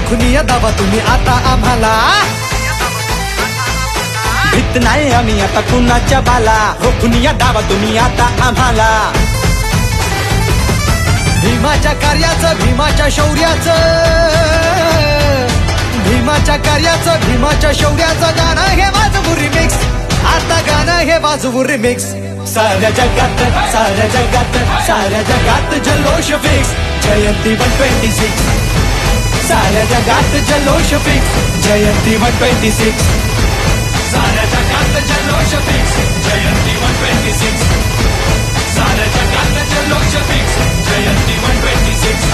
खुनिया दाबा तुम्ही आता आम्हाला. भीत नाही आम्ही आता कुणाच्या बाला. खुनिया दाबा तुम्ही आता आम्हाला. भीमाच्या कार्याचं, भीमाच्या शौर्याचं, भीमाच्या कार्याचं, भीमाच्या शौर्याचं गाणं हे वाजवू रिमिक्स. आता गाणं हे वाजवू रिमिक्स. साऱ्या जगात, साऱ्या जगात, साऱ्या जगात जल्लोष फिक्स. जयंती 126. साऱ्या जगात जल्लोष फिक्स. जयंती 126. साऱ्या जगात जल्लोष फिक्स. जयंती 126. साऱ्या जगात जल्लोष फिक्स. जयंती 126.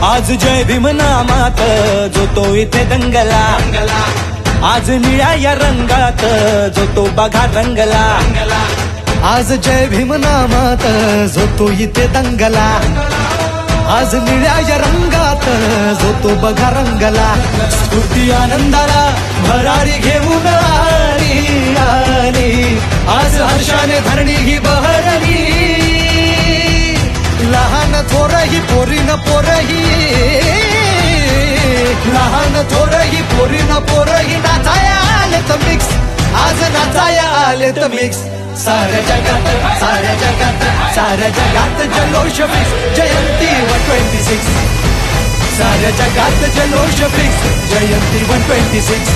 आज जय भीम नामात जो तो इथे दंगला. आज निळ्या या रंगात जो तो बघा रंगला. आज जय भीम नामात जो तो इथे दंगला. आज निळ्या या रंगात जो तो बघा रंगला. स्फूर्ती आनंदाला भरारी घेऊन आली आली. आज हर्षाने धरणी ही बहरली. लहान थोरही पोरीन पोरही, लहान थोरही पोरीन पोरही नाचाया आले तर मिक्स. आज नाचाया आले तर मिक्स. साऱ्या जगात, साऱ्या जगात, साऱ्या जगात जल्लोष फिक्स. जयंती 126. साऱ्या जगात जल्लोष फिक्स. जयंती 126.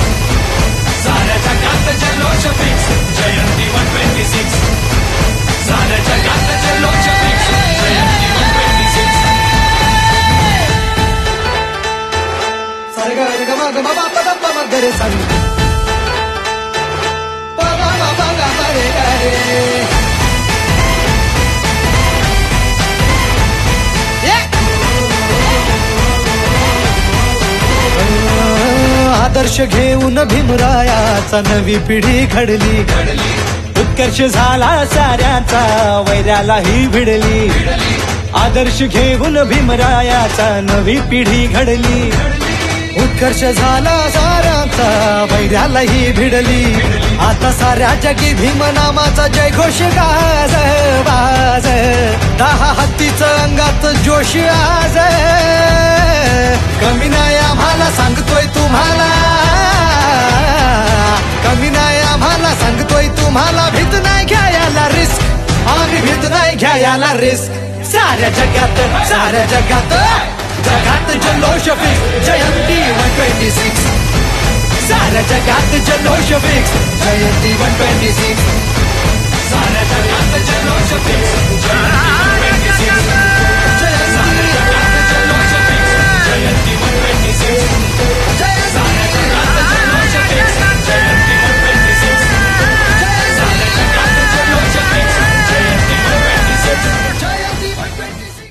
साऱ्या जगात जल्लोष फिक्स. जयंती 126. साऱ्या जगात जल्लोष फिक्स. जयंती 126. सारे गा रे गा मा गा मा पा पा पा मा गा रे सा रे पा पा मा पा गा मा रे गा रे. आदर्श घेऊन भीमरायाचा नवी पिढी घडली. उत्कर्ष झाला साऱ्याचा, वैरालाही भिडली. आदर्श घेऊन भीमरायाचा नवी पिढी घडली. उत्कर्ष झाला साऱ्यांचा, वैरालाही भिडली. आता साऱ्या जगी भीम नामाचा जय घोष गाज बाज. 10 हत्तीचं अंगात जोश आज. कमी नाही आम्हाला सांगतोय तुम्हाला, कमी नाही आम्हाला सांगतोय तुम्हाला. भीत नाही घ्यायला रिस्क, आम्ही भीत नाही घ्यायला रिस्क. साऱ्या जगात, साऱ्या जगात, जगात जल्लोष फिक्स. जयंती 126. साऱ्या जगात जल्लोष फिक्स. जयंती 126. साऱ्या जगात जल्लोष